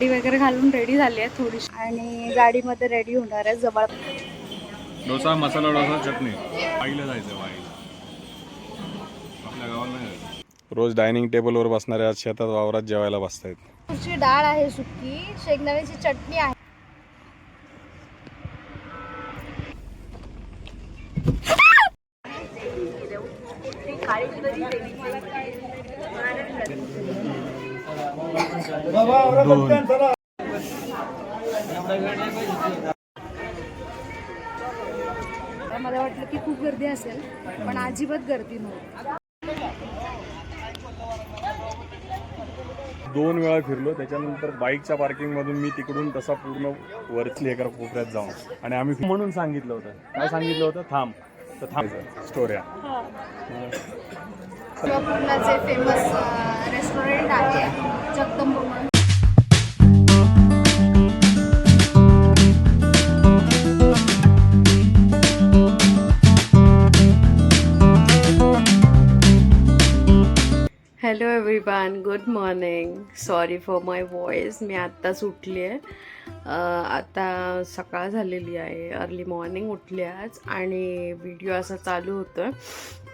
गाडी वगैरे घालून रेडी झाली आहे थोडीशी आणि गाडीमध्ये रेडी होणार आहे जवळ डोसा, मसाला डोसा, चटणी. वाईला जायचं वाई. आपल्या गावाला नाही जायचं. रोज डायनिंग टेबलवर बसणारे आज शेतात वावरात जेवायला बसतायत. तुरची डाळ आहे, सुकी शेंगदाण्याची चटणी आहे. मला वाटलं की खूप गर्दी असेल पण अजिबात गर्दी नव्हती. 2 वेळा फिरलो त्याच्यानंतर बाईकच्या पार्किंग मधून मी तिकडून तसा पूर्ण वरचली एका कोपऱ्यात जाऊन आणि आम्ही म्हणून सांगितलं होतं. काय सांगितलं होतं? थांब. तर थांबायचं स्टोऱ्या. पूर्णाचे फेमस रेस्टॉरंट आहे जगदंब म्हणून. Hello everyone, good morning. Sorry for my voice. मी आत्ताच उठली आहे. आता सकाळ झालेली आहे, अर्ली मॉर्निंग उठली आज आणि व्हिडिओ असा चालू होतं.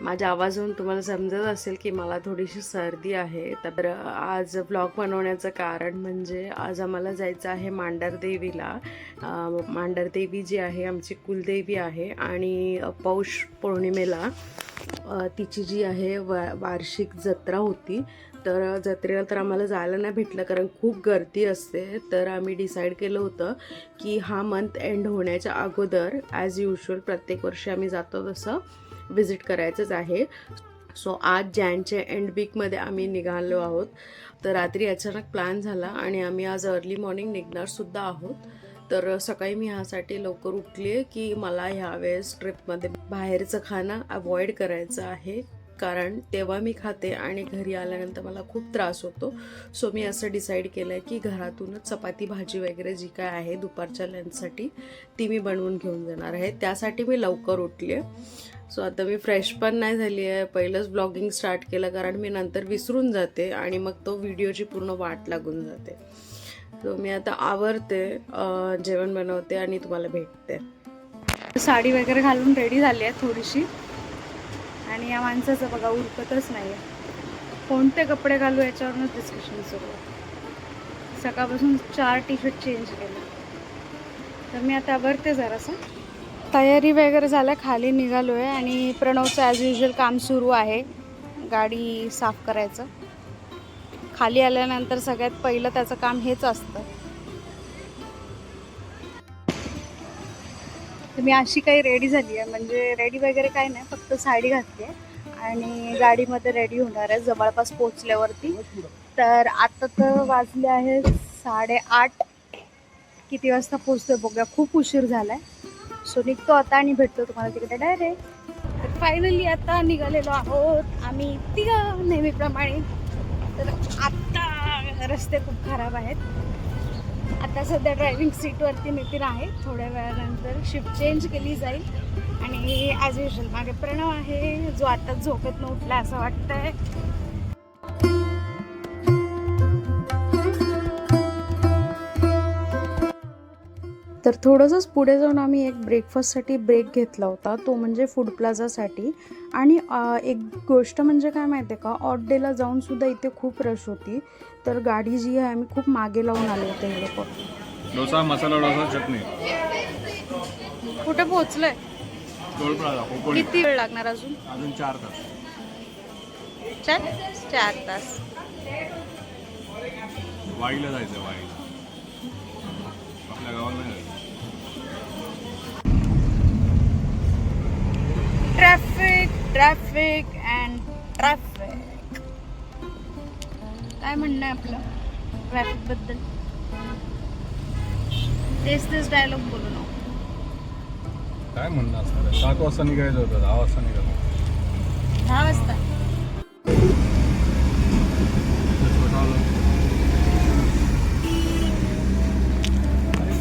माझ्या आवाजावरून तुम्हाला समजत असेल की मला थोडीशी सर्दी आहे. तर आज व्लॉग बनवण्याचं कारण म्हणजे आज आम्हाला जायचं आहे मांढरदेवीला. मांढरदेवी जी आहे आमची कुलदेवी आहे आणि पौष पौर्णिमेला तिची जी आहे वार्षिक जत्रा होती. तर जत्रेला तर आम्हाला जायला नाही भेटलं कारण खूप गर्दी असते. तर आम्ही डिसाईड केलं होतं की हा मंथ एंड होण्याच्या अगोदर ॲज युजल प्रत्येक वर्षी आम्ही जातो तसं विजिट करायचंच आहे. सो आज जॅनच्या एंड वीकमध्ये आम्ही निघालो आहोत. तर रात्री अचानक प्लॅन झाला आणि आम्ही आज अर्ली मॉर्निंग निघणारसुद्धा आहोत. तर सकाळी मी ह्यासाठी लवकर उठली आहे की मला ह्यावेळेस ट्रिपमध्ये बाहेरचं खाणं अवॉइड करायचं आहे कारण तेव्हा मी खाते आणि घरी आल्यानंतर मला खूप त्रास होतो. सो मी असं डिसाईड केलं आहे की घरातूनच चपाती भाजी वगैरे जी काय आहे दुपारच्या लंचसाठी ती मी बनवून घेऊन जाणार आहे. त्यासाठी मी लवकर उठली आहे. सो आता मी फ्रेश पण नाही झाली आहे. पहिलंच ब्लॉगिंग स्टार्ट केलं कारण मी नंतर विसरून जाते आणि मग तो व्हिडिओची पूर्ण वाट लागून जाते. सो मी आता आवरते, जेवण बनवते आणि तुम्हाला भेटते. साडी वगैरे घालून रेडी झाली आहे थोडीशी आणि या माणसाचं बघा उरकतच नाही आहे. कोणते कपडे घालू याच्यावरूनच डिस्कशन सुरू आहे. सकाळपासून 4 टी-शर्ट चेंज केले. तर मी आता आवरते जरासं. तयारी वगैरे झालं, खाली निघालो आहे आणि प्रणवचं ॲज युजल काम सुरू आहे गाडी साफ करायचं. खाली आल्यानंतर सगळ्यात पहिलं त्याचं काम हेच असतं. तर मी अशी काही रेडी झाली आहे, म्हणजे रेडी वगैरे काही नाही, फक्त साडी घातली आहे आणि गाडीमध्ये रेडी होणार आहे जवळपास पोचल्यावरती. तर आता तर वाजले आहे 8:30. किती वाजता पोचतोय बघूया, खूप उशीर झाला आहे. सो निघतो आता आणि भेटतो तुम्हाला तिकडे डायरेक्ट. तर फायनली आता निघालेलो आहोत आम्ही तिघं नेहमीप्रमाणे. तर आत्ता रस्ते खूप खराब आहेत. आता सध्या ड्रायव्हिंग सीटवरती नितीन आहे. थोड्या वेळानंतर शिफ्ट चेंज केली जाईल आणि ॲज युजल मागे प्रणव आहे जो आता झोपेतनं उठला असं वाटतंय. तर थोडंसंच पुढे जाऊन आम्ही एक ब्रेकफास्टसाठी ब्रेक घेतला होता, तो म्हणजे फूड प्लाझासाठी. आणि एक गोष्ट म्हणजे काय माहिती आहे का, ऑड डेला जाऊनसुद्धा इथे खूप रश होती. तर गाडी जी आहे आम्ही खूप मागे लावून आले होते हे लोक. डोसा, मसाला डोसा, चटणी. कुठे पोहोचलोय? Toll plaza. किती वेळ लागणार अजून? 4 तास. 4 तास. वाईला जायचं वाई. आपल्या गावाला नाही जायचं. Traffic and traffic. काय म्हणणं आहे आपलं ट्रॅफिक बद्दल? तेच डायलॉग बोलू ना. काय म्हणणं असणार? 7 वाजता निघायचं होतं, 10 वाजता निघालो. 10 वाजता.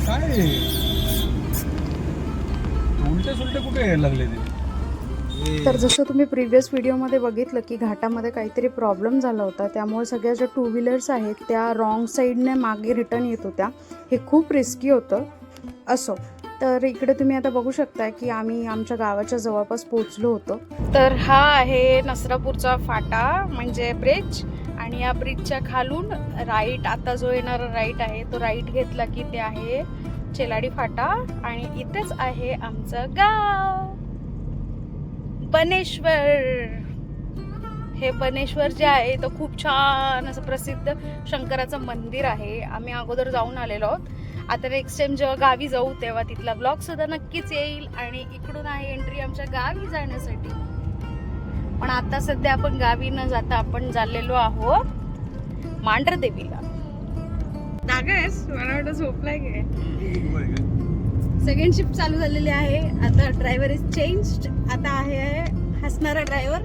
काय उलटे सुलटे कुठे यायला लागले ते? तर जसं तुम्ही प्रिव्हियस व्हिडिओमध्ये बघितलं की घाटामध्ये काहीतरी प्रॉब्लेम झाला होता, त्यामुळे सगळ्या ज्या टू व्हीलर्स आहेत त्या रॉंग साईडने मागे रिटर्न येत होत्या. हे खूप रिस्की होतं. असो, तर इकडे तुम्ही आता बघू शकता की आम्ही आमच्या गावाच्या जवळपास पोहोचलो होतो. तर हा आहे नसरापूरचा फाटा म्हणजे ब्रिज, आणि या ब्रिजच्या खालून राईट, आता जो येणारा राईट आहे तो राईट घेतला की ते आहे चेलाडी फाटा, आणि इथेच आहे आमचं गाव बनेश्वर. हे बनेश्वर जे आहे तो खूप छान असं प्रसिद्ध शंकराचं मंदिर आहे. आम्ही अगोदर जाऊन आलेलो आहोत. आता नेक्स्ट टाइम जेव्हा गावी जाऊ तेव्हा तिथला ब्लॉग सुद्धा नक्कीच येईल. आणि इकडून आहे एंट्री आमच्या गावी जाण्यासाठी. पण आता सध्या आपण गावी न जाता आपण चाललेलो आहोत मांढरदेवीला. जागायस मला वाटतं झोपलाय काय. सेकंड शिफ्ट चालू झालेली आहे. आता ड्रायव्हर इज चेंज्ड. आता आहे हसणारा ड्रायव्हर,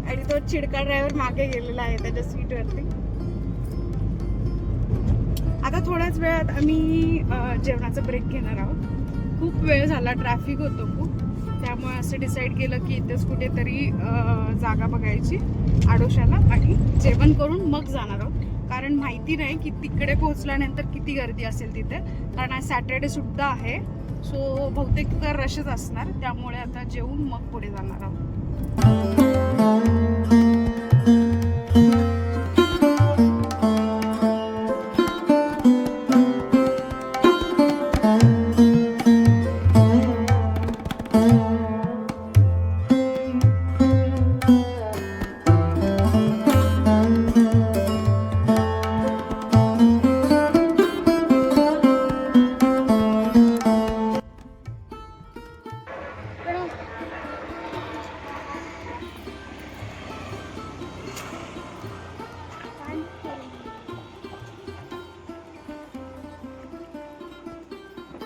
आणि तो चिडका ड्रायव्हर मागे गेलेला आहे त्याच्या सीटवरती. आता थोड्याच वेळात आम्ही जेवणाचा ब्रेक घेणार आहोत. खूप वेळ झाला, ट्रॅफिक होतं खूप, त्यामुळे असं डिसाईड केलं की इथेच कुठेतरी जागा बघायची आडोशाला आणि जेवण करून मग जाणार आहोत. कारण माहिती नाही की तिकडे पोहोचल्यानंतर किती गर्दी असेल तिथे, कारण आज सॅटर्डे सुद्धा आहे. सो बहुतेक तर रशच असणार, त्यामुळे आता जेवून मग पुढे जाणार आहोत.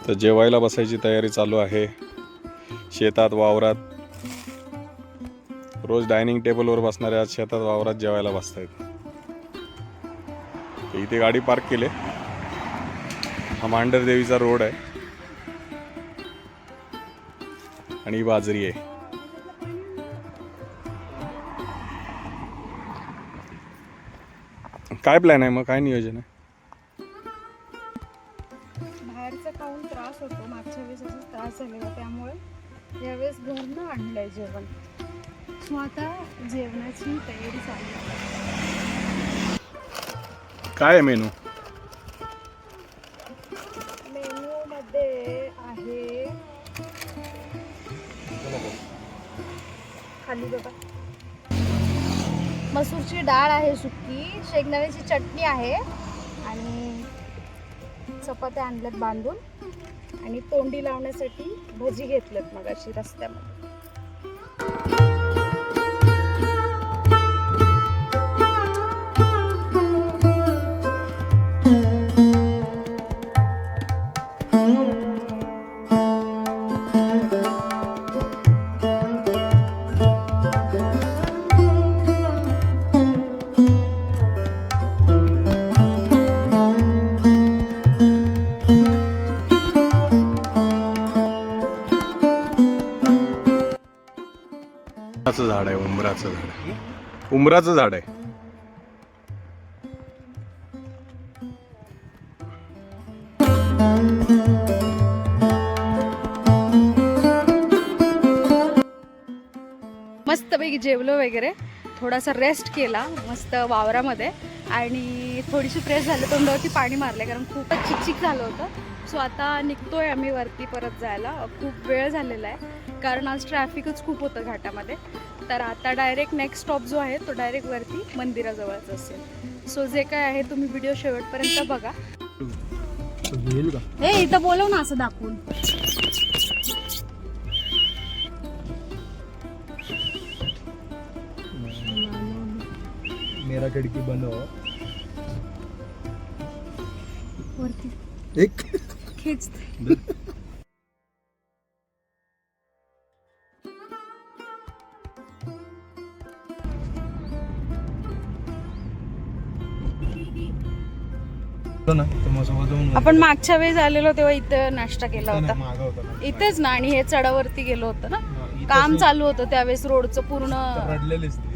तर जेवायला बसायची तयारी चालू आहे. शेतात वावरात रोज डायनिंग टेबलवर बसणारे आज शेतात वावरात जेवायला बसतायत. इथे गाडी पार्क केली. हा मांढरदेवीचा रोड आहे आणि ही बाजरी आहे. काय प्लॅन आहे मग, काय नियोजन आहे? बाहेरचा खाऊन त्रास होतो, मागच्या वेळेस असाच त्रास झालेला, त्यामुळे यावेळेस घरनं आणलंय जेवण. सो आता जेवणाची तयारी चालू आहे. काय आहे मेनू? मेनूमध्ये आहे खाली बघा, मसूरची डाळ आहे सुकी, शेंगदाण्याची चटणी आहे, आणि चपात्या आणल्यात बांधून, आणि तोंडी लावण्यासाठी भजी घेतल्यात मगाशी रस्त्यामध्ये. झाड आहे, उंबराचं झाड आहे. उंबराचं झाड आहे. मस्तपैकी जेवलो वगैरे, थोडासा रेस्ट केला मस्त वावरामध्ये, आणि थोडीशी फ्रेश झालं, तोंडावरती पाणी मारले कारण खूपच चिकचिक झालं होतं. सो आता निघतोय आम्ही वरती परत जायला. खूप वेळ झालेला आहे कारण आज ट्रॅफिकच खूप होतं घाटामध्ये. तर आता डायरेक्ट नेक्स्ट स्टॉप जो आहे तो डायरेक्ट वरती मंदिराजवळच असेल. सो जे काय आहे तुम्ही व्हिडिओ शेवटपर्यंत बघा. हे इथं बोलव ना असं दाखवून. मेरा खिड़की बंद हो वरती एक खेचते. आपण मागच्या वेळेस आलेलो तेव्हा इथं नाश्ता केला होता मागं होता ना. इथेच ना, आणि हे चढावरती गेलो होतो ना. काम चालू होतं त्यावेळेस रोडचं रडलेलीच ती.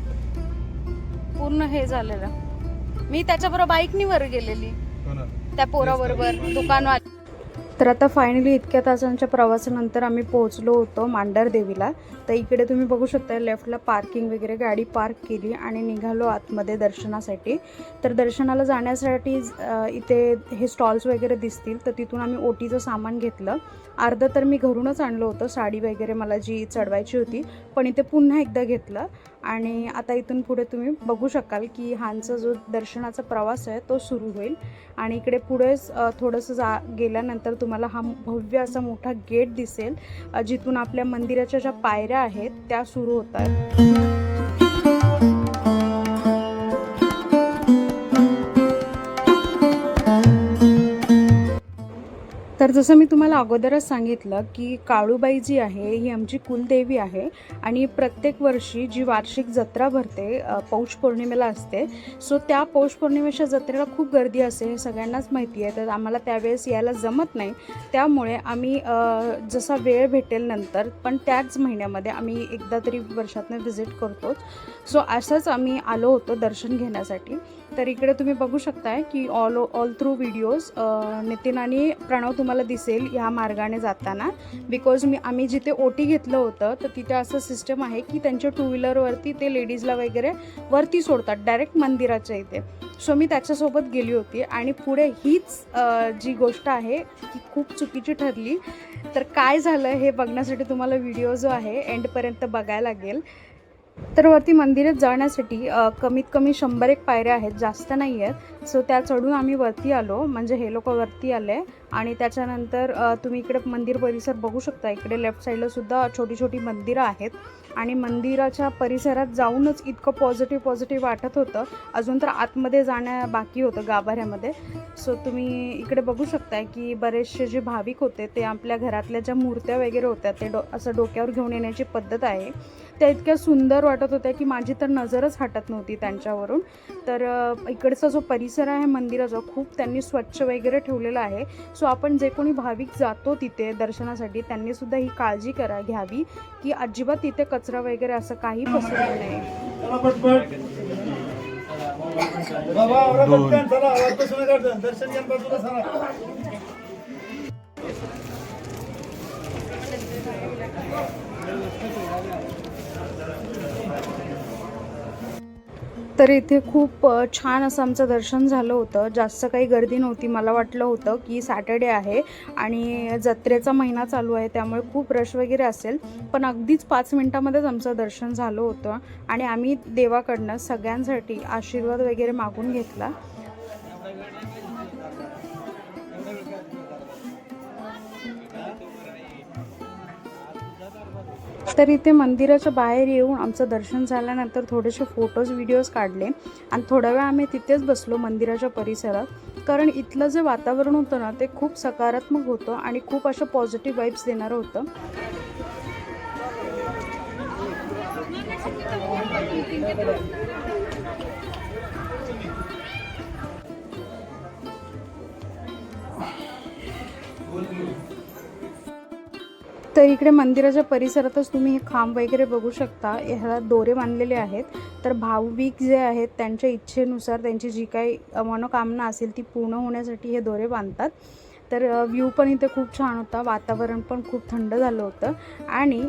पूर्ण हे झालेलं. मी त्याच्याबरोबर बाईकनी वर गेलेली कोणा? त्या पोराबरोबर दुकानवाले. तर आता फायनली इतक्या तासांच्या प्रवासानंतर आम्ही पोहोचलो होतो मांढर देवीला. तर इकडे तुम्ही बघू शकता लेफ्टला पार्किंग वगैरे गाडी पार्क केली आणि निघालो आतमध्ये दर्शनासाठी. तर दर्शनाला जाण्यासाठी इथे हे स्टॉल्स वगैरे दिसतील, तर तिथून आम्ही ओटीचं सामान घेतलं. अर्धं तर मी घरूनच आणलं होतं, साडी वगैरे मला जी चढवायची होती, पण इथे पुन्हा एकदा घेतलं. आणि आता इथून पुढे तुम्ही बघू शकाल की हांचा जो दर्शनाचा प्रवास आहे तो सुरू होईल. आणि इकडे पुढेच थोडंसं गेल्यानंतर तुम्हाला हा भव्य असा मोठा गेट दिसेल, जिथून आपल्या मंदिराच्या ज्या पायऱ्या आहेत त्या सुरू होतात. तर जसं मी तुम्हाला अगोदरच सांगितलं की काळूबाई जी आहे ही आमची कुलदेवी आहे आणि प्रत्येक वर्षी जी वार्षिक जत्रा भरते पौष पौर्णिमेला असते. सो त्या पौष पौर्णिमेच्या जत्रेला खूप गर्दी असते हे सगळ्यांनाच माहिती आहे. तर आम्हाला त्यावेळेस यायला जमत नाही, त्यामुळे आम्ही जसा वेळ भेटेल नंतर, पण त्याच महिन्यामध्ये आम्ही एकदा तरी वर्षातनं व्हिजिट करतोच. सो असंच आम्ही आलो होतो दर्शन घेण्यासाठी. तर इकडे तुम्ही बघू शकताय की ऑल थ्रू व्हिडिओज नितीन आणि प्रणव तुम्हाला दिसेल ह्या मार्गाने जाताना. बिकॉज आम्ही जिथे ओटी घेतलं होतं तर तिथे असं सिस्टम आहे की त्यांच्या टू व्हीलरवरती ते लेडीजला वगैरे वरती सोडतात डायरेक्ट मंदिराच्या इथे. सो मी त्याच्यासोबत गेली होती आणि पुढे हीच जी गोष्ट आहे ती खूप चुकीची ठरली. तर काय झालं हे बघण्यासाठी तुम्हाला व्हिडिओ जो आहे एंडपर्यंत बघायला लागेल. तर वरती मंदिरात जाण्यासाठी कमीत कमी 100 पायऱ्या आहेत, जास्त नाही आहेत. सो त्या चढून आम्ही वरती आलो, म्हणजे हे लोक वरती आले. आणि त्याच्यानंतर तुम्ही इकडे मंदिर परिसर बघू शकता. इकडे लेफ्ट साईडला सुद्धा छोटी छोटी मंदिरं आहेत आणि मंदिराच्या परिसरात जाऊनच इतकं पॉझिटिव्ह वाटत होतं. अजून तर आतमध्ये जाणं बाकी होतं गाभाऱ्यामध्ये. सो तुम्ही इकडे बघू शकताय की बरेचसे जे भाविक होते ते आपल्या घरातल्या ज्या मूर्त्या वगैरे होत्या ते असं डोक्यावर घेऊन येण्याची पद्धत आहे. त्या इतक्या सुंदर वाटत होत्या की माझी तर नजरच हटत नव्हती त्यांच्यावरून. तर इकडचा जो परिसर आहे मंदिराचा खूप त्यांनी स्वच्छ वगैरे ठेवलेला आहे. सो आपण जे कोणी भाविक जातो तिथे दर्शनासाठी त्यांनीसुद्धा ही काळजी घ्यावी की अजिबात तिथे कचरा वगैरे असं काही पसरू नये. तर इथे खूप छान असं आमचं दर्शन झालं होतं. जास्त काही गर्दी नव्हती. मला वाटलं होतं की सॅटर्डे आहे आणि जत्रेचा महिना चालू आहे त्यामुळे खूप रश वगैरे असेल, पण अगदीच 5 मिनिटामध्येच आमचं दर्शन झालं होतं. आणि आम्ही देवाकडनं सगळ्यांसाठी आशीर्वाद वगैरे मागून घेतला. तर इथे मंदिराच्या बाहेर येऊन आमचं दर्शन झाल्यानंतर थोडेसे फोटोज व्हिडिओज काढले आणि थोडा वेळ आम्ही तिथेच बसलो मंदिराच्या परिसरात. कारण इथलं जे वातावरण होतं ना ते खूप सकारात्मक होतं आणि खूप असं पॉझिटिव्ह वाईब्स देणारं होतं. तर इकडे मंदिराच्या परिसरातच तुम्ही हे खांब वगैरे बघू शकता. ह्याला दोरे बांधलेले आहेत. तर भाविक जे आहेत त्यांच्या इच्छेनुसार त्यांची जी काही मनोकामना असेल ती पूर्ण होण्यासाठी हे दोरे बांधतात. तर व्ह्यू पण इथे खूप छान होता, वातावरण पण खूप थंड झालं होतं. आणि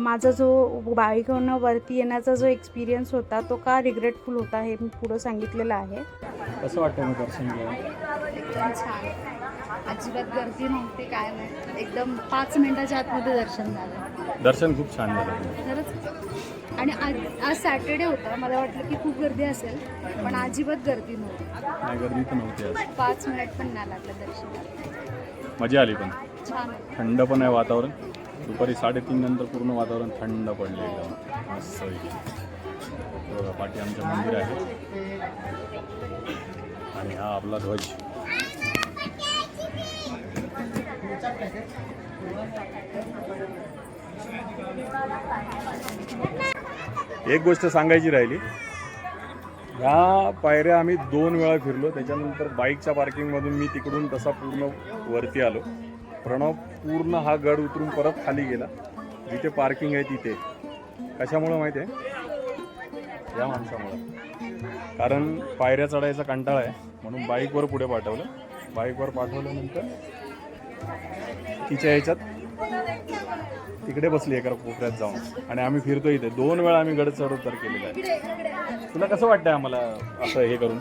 माझा जो बाईकवरनं वरती येण्याचा जो एक्सपिरियन्स होता तो का रिग्रेटफुल होता हे मी पुढं सांगितलेलं आहे. कसं वाटतं मग दर्शन घेऊन? एकदम छान, अजिबात गर्दी नव्हती, काय नाही. एकदम 5 मिनिटाच्या आतमध्ये दर्शन झालं. दर्शन खूप छान झालं. खरंच. आणि आज सॅटर्डे होता, मला वाटलं की खूप गर्दी असेल, पण अजिबात गर्दी नव्हती. नाही, गर्दी तर नव्हती आज. 5 मिनिट पण नाही लागलं दर्शनाला. मजा आली, पण छान. थंड पण आहे वातावरण. दुपारी 3:30 नंतर पूर्ण वातावरण थंड पडले एकदम मस्त. बघा पाठी आमचं मंदिर आहे आणि हा आपला ध्वज. एक गोष्ट सांगायची राहिली, ह्या पायऱ्या आम्ही 2 वेळा फिरलो. त्याच्यानंतर बाईकच्या पार्किंगमधून मी तिकडून तसा पूर्ण वरती आलो. प्रणव पूर्ण हा गड उतरून परत खाली गेला. जिथे पार्किंग आहे तिथे. कशामुळं माहिती आहे? या माणसामुळं. कारण पायऱ्या चढायचा कंटाळा आहे म्हणून बाईकवर पुढे पाठवलं. बाईकवर पाठवल्यानंतर तिच्या ह्याच्यात तिकडे बसली एका कोपऱ्यात जाऊन आणि आम्ही फिरतो इथे. 2 वेळा आम्ही गड चढ उतर केलेला आहे. तुला कसं वाटतंय आम्हाला असं हे करून?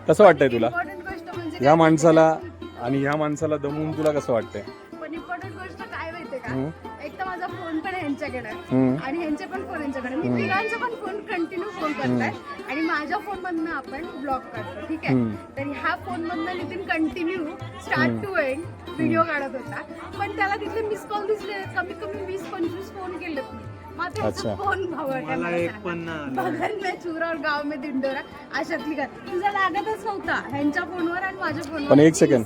कसं वाटतंय तुला इम्पॉर्टंट गोष्ट म्हणजे या माणसाला आणि या माणसाला दमवून तुला कसं वाटतंय? पण इम्पॉर्टंट गोष्ट काय माहितीये का, हम्म. एक तर माझा फोन पण ह्यांच्याकडे आहे हम्म. आणि ह्यांचे पण फोन ह्यांच्याकडे. मी तिघांचा पण फोन कंटिन्यू फोन करताय आणि माझ्या फोन मधनं आपण ब्लॉक करतो. ठीक आहे, तर ह्या फोन मधनं Nitin continue start to end video काढत होता. पण त्याला तिथले मिस कॉल दिसले कमीत कमी 20-25 फोन केलेत मी. मात्र अच्छा. फोन मला एक पण बघन में चुरा और गाव में दिंडोरा अशातली का तुझा लागतच नव्हता ह्यांच्या फोनवर आणि माझ्या फोनवर. पण एक सेकंड,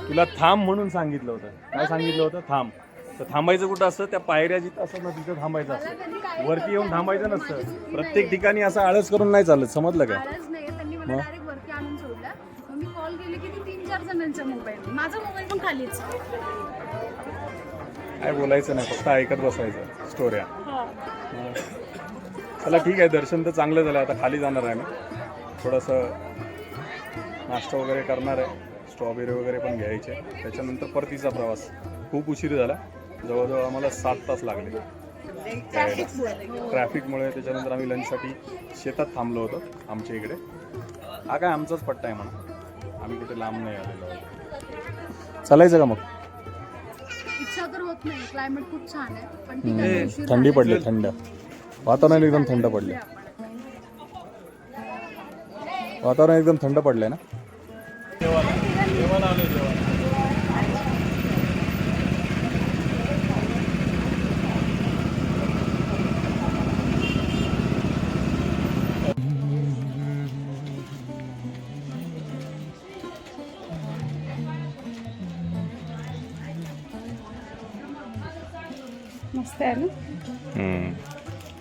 तुला थांब म्हणून सांगितलं होतं. काय सांगितलं होतं? थांब. तर थांबायचं कुठं असतं? त्या पायऱ्या जिथं असतात ना तिथं थांबायचं असतं. वरती येऊन थांबायचं नसतं. प्रत्येक ठिकाणी असं आळस करून नाही चालत. समजलं काय? आळस नाही, त्यांनी मला डायरेक्ट वरती आणून सोडलं. मग मी कॉल केले की ती 3-4 जणांचा मोबाईल, माझा मोबाईल पण खालीच. काय बोलायचं नाही, फक्त ऐकत बसायचं स्टोऱ्या. चला ठीक आहे, दर्शन तर चांगलं झालं. आता खाली जाणार आहे मी, थोडंसं नाश्ता वगैरे करणार आहे, स्ट्रॉबेरी वगैरे पण घ्यायचे. त्याच्यानंतर परतीचा प्रवास. खूप उशीर झाला, जवळजवळ आम्हाला 7 तास लागले ट्रॅफिकमुळे. त्याच्यानंतर आम्ही लंचसाठी शेतात थांबलो होतो आमच्या इकडे. हा काय आमचाच पट्टा आहे म्हणा, आम्ही कुठे लांब नाही आलेलो आहोत. चालायचं का मग? इच्छा तर होत नाही, क्लायमेट खूप छान आहे पण ठीक आहे, उशीर थंडी झाला. पडली, थंड वातावरण एकदम थंड पडले. वातावरण एकदम थंड पडलंय ना. मस्त आहे ना.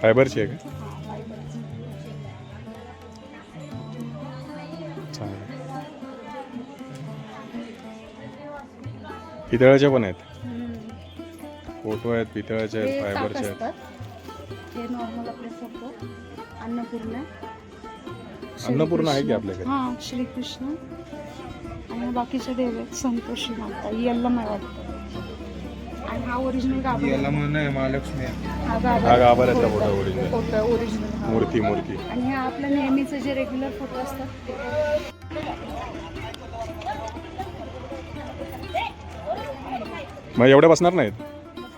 फायबरची आहे का? चांगलं. पितळाचे पण आहेत, फोटो आहेत, पितळाचे आहेत, हे फायबरचे ताक आहेत. असतात. हे नॉर्मल आपले फोटो. अन्नपूर्णा. अन्नपूर्णा आहे की आपल्याकडे? हां, श्रीकृष्ण आणि बाकीचे देव आहेत. संतोषी माता, यल्लम आहे वाटतं. आणि हा ओरिजिनल गाभा. याला म्हणणं आहे महालक्ष्मी आहे. हा हा गाभाऱ्यातला फोटो ओरिजिनल फोटो ओरिजिनल. मूर्ती. आणि हे आपल्या नेहमीचे जे रेग्युलर फोटो असतात ते. मग एवढ्या बसणार नाहीत,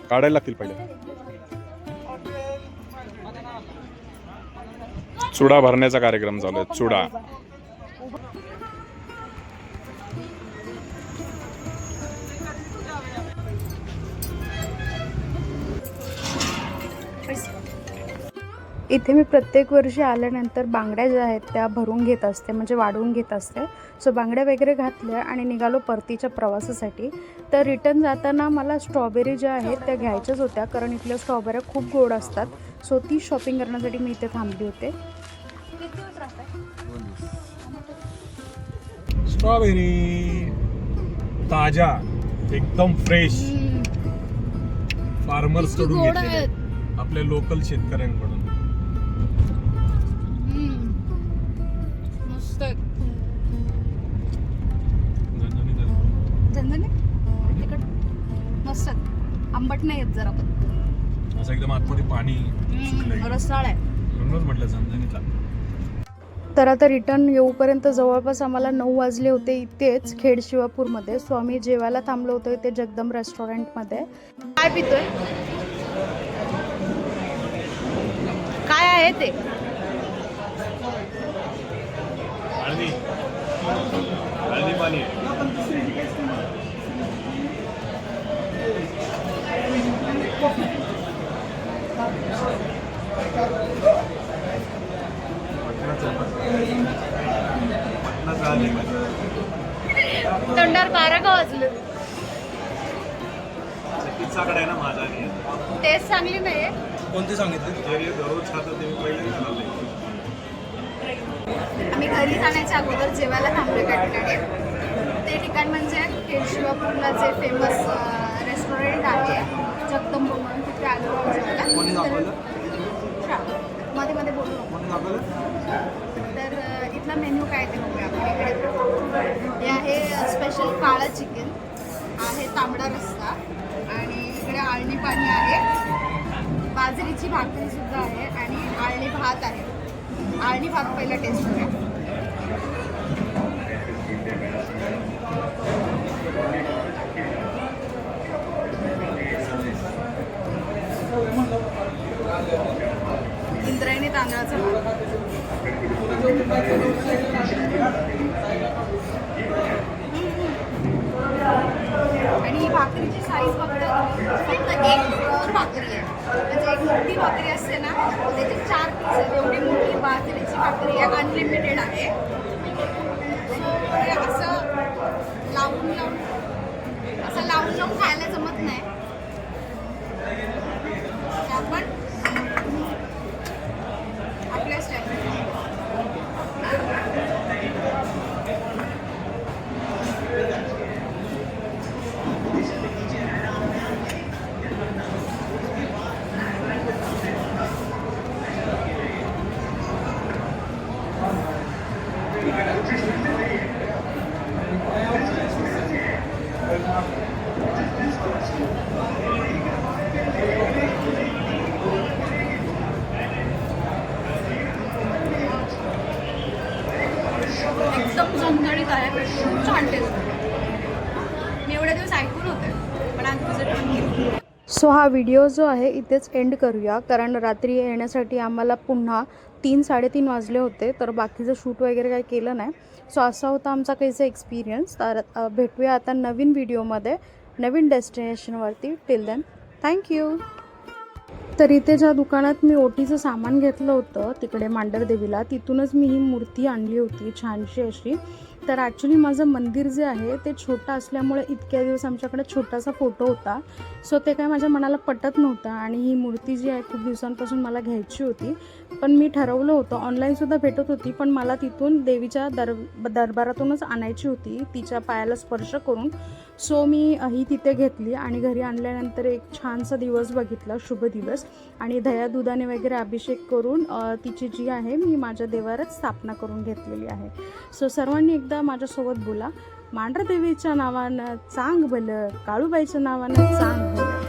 काढायला लागतील पहिले. चुडा भरण्याचा कार्यक्रम चालू आहे. चुडा. इथे मी प्रत्येक वर्षी आल्यानंतर बांगड्या ज्या आहेत त्या भरून घेत असते, म्हणजे वाढवून घेत असते. सो बांगड्या वगैरे घातल्या आणि निघालो परतीच्या प्रवासासाठी. तर रिटर्न जाताना मला स्ट्रॉबेरी ज्या आहेत त्या घ्यायच्याच होत्या, कारण इथल्या स्ट्रॉबेऱ्या खूप गोड असतात. सो ती शॉपिंग करण्यासाठी मी इथे थांबली होते. स्ट्रॉबेरी ताजा, एकदम फ्रेश, फार्मर्स कडून घेतलेले, आपल्या लोकल शेतकऱ्यांकडून. मस्त मस्त आंबट नाही येत जरा पण, असं एकदम आतमध्ये पाणी सुटलंय. रसाळ आहे. म्हणूनच म्हटलं झणझणीतला. तर आता रिटर्न येऊपर्यंत जवळपास आम्हाला 9 वाजले होते इथेच खेड शिवापूरमध्ये. सो आम्ही जेवायला थांबलो होतो इथे जगदम रेस्टॉरंटमध्ये. काय पितोय? काय आहे ते? हळदी पाणी. तोंडावर 12 का वाजले? आहे ना माझा. टेस्ट चांगली नाही. कोणते सांगितले? दररोज खातो ते पहिले. आम्ही घरी जाण्याच्या अगोदर जेवायला थांबलो एका ठिकाणी. ते ठिकाण म्हणजे खेड शिवापूरला जे फेमस रेस्टॉरंट रेस्टॉरंट आहे जगदंब म्हणून, तिथे आलो कोणी दाखवलं? मध्ये मध्ये बोलू नको. कोणी दाखवलं? तर इथला मेन्यू काय ते बघूया आपण इकडे. हे आहे स्पेशल काळं चिकन आहे, तांबडा रस्सा आणि इकडे आळणी पाणी आहे, बाजरीची भाकरी सुद्धा आहे आणि आळणी भात आहे. आळणी भात पहिला टेस्ट करूया. इंद्रायणी तांदळाचा भात. आणि ही भाकरीची साईज फक्त एक भाकरी आहे, म्हणजे एक मोठी भाकरी असते ना त्याचे 4 पीस आहेत. एवढी मोठी बाजरीची भाकरी आहे, अनलिमिटेड आहे. हे असं लावून खायला जमत नाही. आपण आपल्या स्टाईल एकदम झणझणीत आहे, खूप छान टेस्ट. मी एवढे दिवस ऐकून होते पण आज विजिट पण केली. सो हा व्हिडिओ जो आहे इथेच एंड करूया, कारण रात्री येण्यासाठी आम्हाला पुन्हा 3-3:30 वाजले होते, तर बाकीचं शूट वगैरे काही केलं नाही. सो असा होता आमचा काहीचा एक्सपिरियन्स. तर भेटूया आता नवीन व्हिडिओमध्ये नवीन डेस्टिनेशनवरती. Till then thank you. तर इथे ज्या दुकानात मी ओटीचं सामान घेतलं होतं तिकडे मांढरदेवीला, तिथूनच मी ही मूर्ती आणली होती छानशी अशी. तर ॲक्च्युली माझं मंदिर जे आहे ते छोटं असल्यामुळे इतक्या दिवस आमच्याकडे छोटासा फोटो होता, सो ते काय माझ्या मनाला पटत नव्हतं. आणि ही मूर्ती जी आहे खूप दिवसांपासून मला घ्यायची होती, पण मी ठरवलं होतं, ऑनलाईनसुद्धा भेटत होती, पण मला तिथून देवीच्या दरबारातूनच आणायची होती, तिच्या पायाला स्पर्श करून. सो मी ही तिथे घेतली आणि घरी आणल्यानंतर एक छानसा दिवस बघितला, शुभ दिवस, आणि दह्या दुधाने वगैरे अभिषेक करून तिची जी आहे मी माझ्या देवारात स्थापना करून घेतलेली आहे. सो सर्वांनी एकदा माझ्यासोबत बोला, मांढरदेवीच्या नावानं चांग भलं, काळूबाईच्या नावानं चांग भलं.